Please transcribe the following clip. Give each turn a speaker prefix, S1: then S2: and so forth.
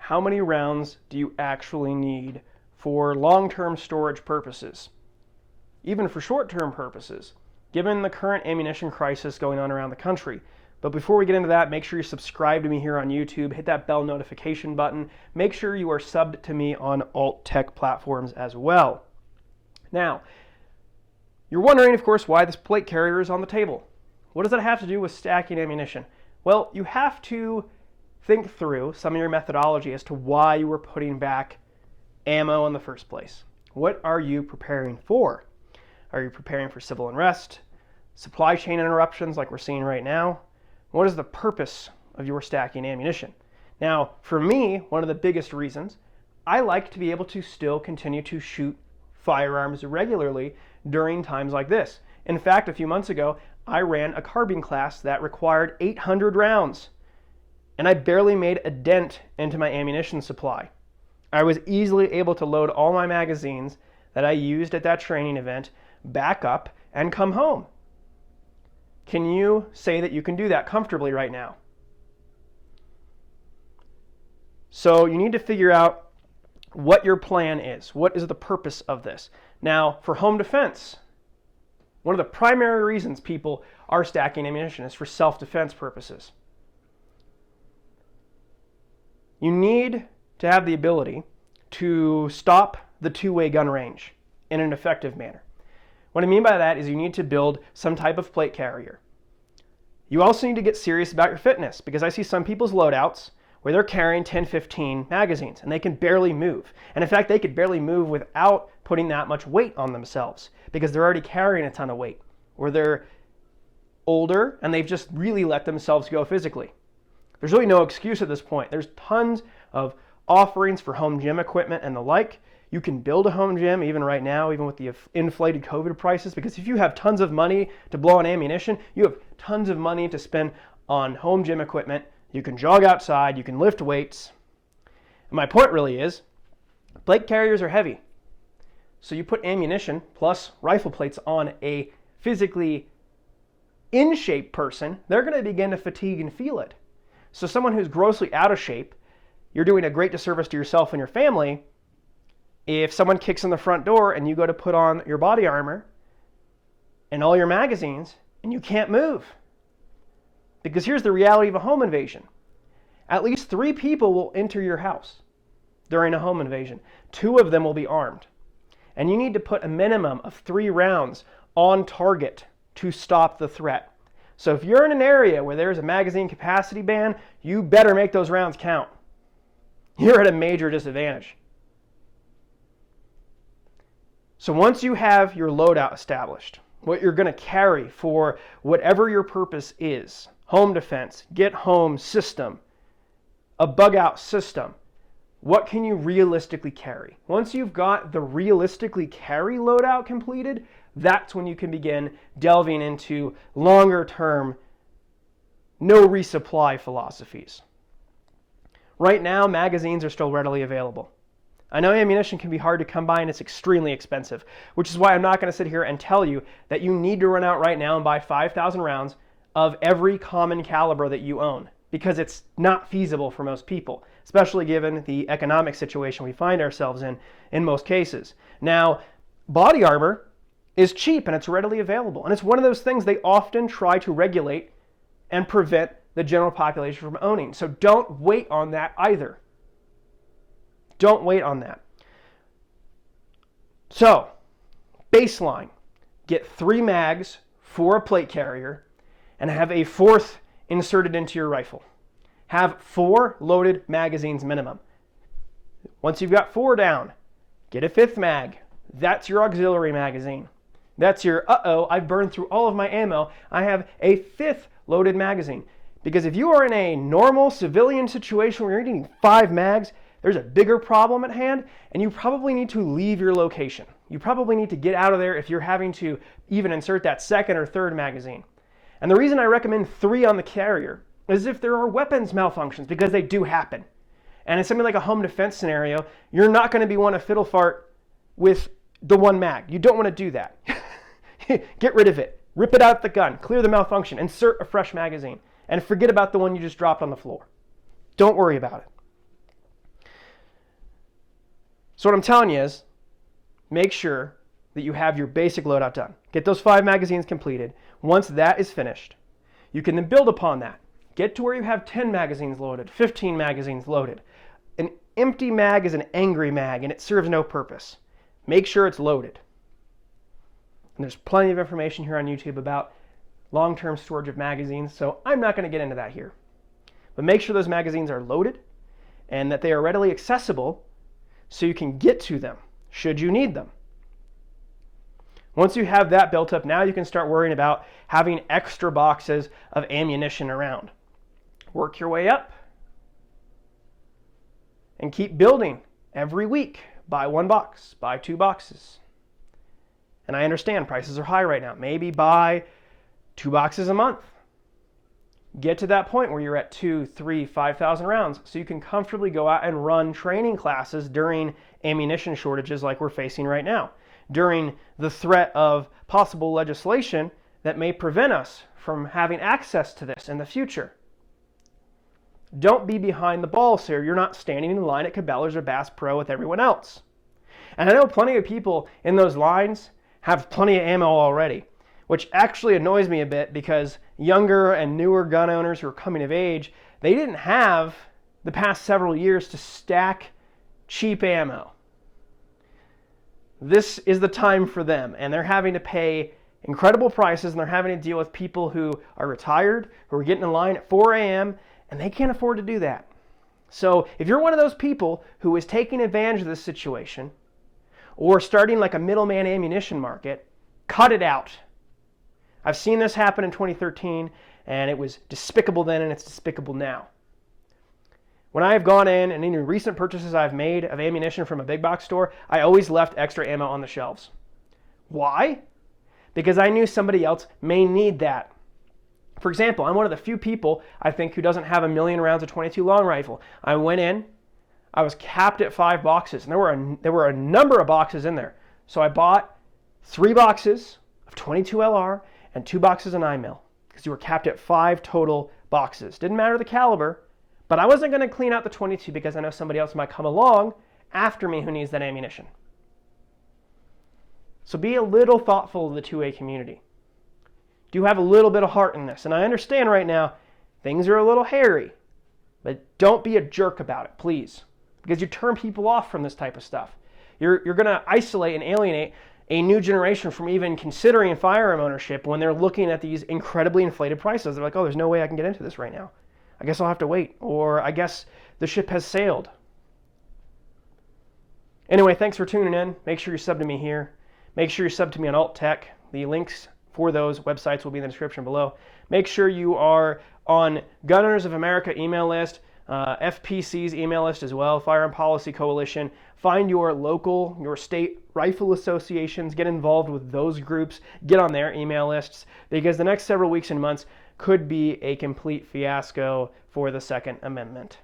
S1: how many rounds do you actually need for long-term storage purposes, even for short-term purposes, given the current ammunition crisis going on around the country. But before we get into that, make sure you subscribe to me here on YouTube, hit that bell notification button, make sure you are subbed to me on alt tech platforms as well. Now, you're wondering, of course, why this plate carrier is on the table. What does that have to do with stacking ammunition? Well, you have to think through some of your methodology as to why you were putting back ammo in the first place. What are you preparing for? Are you preparing for civil unrest, supply chain interruptions like we're seeing right now? What is the purpose of your stacking ammunition? Now, for me, one of the biggest reasons, I like to be able to still continue to shoot firearms regularly during times like this. In fact, a few months ago, I ran a carbine class that required 800 rounds, and I barely made a dent into my ammunition supply. I was easily able to load all my magazines that I used at that training event back up and come home. Can you say that you can do that comfortably right now? So you need to figure out what your plan is. What is the purpose of this? Now, for home defense, one of the primary reasons people are stacking ammunition is for self-defense purposes. You need to have the ability to stop the two-way gun range in an effective manner. What I mean by that is you need to build some type of plate carrier. You also need to get serious about your fitness, because I see some people's loadouts where they're carrying 10, 15 magazines and they can barely move. And in fact, they could barely move without putting that much weight on themselves because they're already carrying a ton of weight, or they're older and they've just really let themselves go physically. There's really no excuse at this point. There's tons of offerings for home gym equipment and the like. You can build a home gym even right now, even with the inflated COVID prices, because if you have tons of money to blow on ammunition, you have tons of money to spend on home gym equipment. You can jog outside, you can lift weights. And my point really is, plate carriers are heavy. So you put ammunition plus rifle plates on a physically in shape person, they're going to begin to fatigue and feel it. So someone who's grossly out of shape, you're doing a great disservice to yourself and your family if someone kicks in the front door and you go to put on your body armor and all your magazines and you can't move. Because here's the reality of a home invasion. At least 3 people will enter your house during a home invasion. 2 of them will be armed. And you need to put a minimum of 3 rounds on target to stop the threat. So if you're in an area where there's a magazine capacity ban, you better make those rounds count. You're at a major disadvantage. So once you have your loadout established, what you're going to carry for whatever your purpose is, home defense, get home system, a bug out system, what can you realistically carry? Once you've got the realistically carry loadout completed, that's when you can begin delving into longer term, no resupply philosophies. Right now, magazines are still readily available. I know ammunition can be hard to come by and it's extremely expensive, which is why I'm not going to sit here and tell you that you need to run out right now and buy 5,000 rounds of every common caliber that you own, because it's not feasible for most people, especially given the economic situation we find ourselves in most cases. Now, body armor is cheap and it's readily available, and it's one of those things they often try to regulate and prevent the general population from owning. So don't wait on that either. Don't wait on that. So, baseline, get 3 mags for a plate carrier and have a 4th inserted into your rifle. Have 4 loaded magazines minimum. Once you've got 4 down, get a 5th mag. That's your auxiliary magazine. That's your, I've burned through all of my ammo. I have a 5th loaded magazine. Because if you are in a normal civilian situation where you're needing 5 mags, there's a bigger problem at hand, and you probably need to leave your location. You probably need to get out of there if you're having to even insert that 2nd or 3rd magazine. And the reason I recommend 3 on the carrier is if there are weapons malfunctions, because they do happen. And in something like a home defense scenario, you're not going to be one to fiddle fart with the 1 mag. You don't want to do that. Get rid of it. Rip it out the gun. Clear the malfunction. Insert a fresh magazine. And forget about the one you just dropped on the floor. Don't worry about it. So what I'm telling you is, make sure that you have your basic loadout done. Get those 5 magazines completed. Once that is finished, you can then build upon that. Get to where you have 10 magazines loaded, 15 magazines loaded. An empty mag is an angry mag, and it serves no purpose. Make sure it's loaded. And there's plenty of information here on YouTube about long-term storage of magazines, so I'm not going to get into that here. But make sure those magazines are loaded and that they are readily accessible so you can get to them should you need them. Once you have that built up, now you can start worrying about having extra boxes of ammunition around. Work your way up and keep building every week. Buy 1 box, buy 2 boxes. And I understand prices are high right now. Maybe buy 2 boxes a month. Get to that point where you're at 2, 3, 5,000 rounds so you can comfortably go out and run training classes during ammunition shortages like we're facing right now, during the threat of possible legislation that may prevent us from having access to this in the future. Don't be behind the ball, so you're not standing in line at Cabela's or Bass Pro with everyone else. And I know plenty of people in those lines have plenty of ammo already, which actually annoys me a bit because younger and newer gun owners who are coming of age, they didn't have the past several years to stack cheap ammo. This is the time for them, and they're having to pay incredible prices, and they're having to deal with people who are retired, who are getting in line at 4 a.m., and they can't afford to do that. So if you're one of those people who is taking advantage of this situation, or starting like a middleman ammunition market, cut it out. I've seen this happen in 2013, and it was despicable then, and it's despicable now. When I have gone in, and any recent purchases I've made of ammunition from a big box store, I always left extra ammo on the shelves. Why? Because I knew somebody else may need that. For example, I'm one of the few people, I think, who doesn't have 1,000,000 rounds of .22 long rifle. I went in, I was capped at 5 boxes, and there were a number of boxes in there. So I bought 3 boxes of .22 LR and 2 boxes of 9mm, because you were capped at 5 total boxes. Didn't matter the caliber, but I wasn't going to clean out the .22 because I know somebody else might come along after me who needs that ammunition. So be a little thoughtful of the 2A community. Do have a little bit of heart in this. And I understand right now things are a little hairy, but don't be a jerk about it, please, because you turn people off from this type of stuff. You're going to isolate and alienate a new generation from even considering firearm ownership when they're looking at these incredibly inflated prices. They're like, oh, there's no way I can get into this right now. I guess I'll have to wait, or I guess the ship has sailed. Anyway, thanks for tuning in. Make sure you sub to me here. Make sure you sub to me on Alt Tech. The links for those websites will be in the description below. Make sure you are on Gun Owners of America email list, FPC's email list as well, Firearm Policy Coalition. Find your local, your state rifle associations, get involved with those groups, get on their email lists, because the next several weeks and months could be a complete fiasco for the Second Amendment.